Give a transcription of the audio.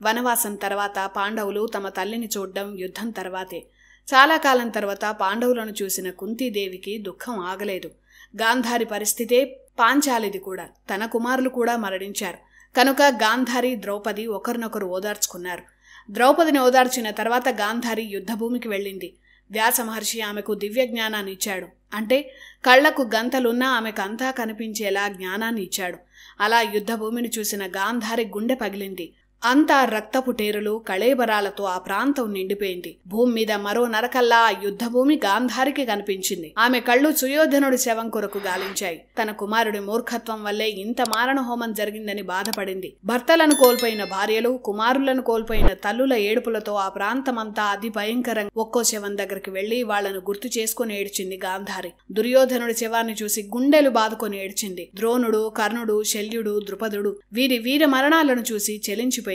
వనవాసం తర్వాత పాండవులు తమ తల్లిని చూడ్డం యుద్ధం తర్వాతే. చాలా కాలం తర్వాత పాండవులను చూసిన కుంతీదేవికి దుఃఖం ఆగలేదు. గాంధారి పరిస్థితే పాంచాలిది కూడా. తన కుమారులు కూడా మరణించారు. కనుక గాంధారి, ద్రౌపది ఒకరినొకరు ఓదార్చుకున్నారు. ద్రౌపదిని ఓదార్చిన తర్వాత గాంధారి యుద్ధభూమికి వెళ్ళింది. వ్యాస మహర్షి ఆమెకు దివ్య జ్ఞానాన్ని ఇచ్చాడు. అంటే కళ్లకు గంతలున్నా ఆమెకు అంతా కనిపించేలా జ్ఞానాన్ని ఇచ్చాడు. అలా యుద్ధభూమిని చూసిన గాంధారి గుండె పగిలింది. అంతా రక్తపు టేరులు, కళేబరాలతో ఆ ప్రాంతం నిండిపోయింది. భూమి మీద మరో నరకల్లా ఆ యుద్ధభూమి గాంధారికి కనిపించింది. ఆమె కళ్ళు సుయోధనుడి శవం కొరకు గాలించాయి. తన కుమారుడి మూర్ఖత్వం వల్లే ఇంత మారణ హోమం జరిగిందని బాధపడింది. భర్తలను కోల్పోయిన భార్యలు, కుమారులను కోల్పోయిన తల్లుల ఏడుపులతో ఆ ప్రాంతమంతా అతి భయంకరంగా ఒక్కో శవం దగ్గరికి వెళ్లి వాళ్లను గుర్తు చేసుకుని ఏడ్చింది గాంధారి. దుర్యోధనుడి శవాన్ని చూసి గుండెలు బాదుకొని ఏడ్చింది. ద్రోణుడు, కర్ణుడు, శల్యుడు, ద్రుపదుడు వీరి వీర మరణాలను చూసి చెలించిపోయింది.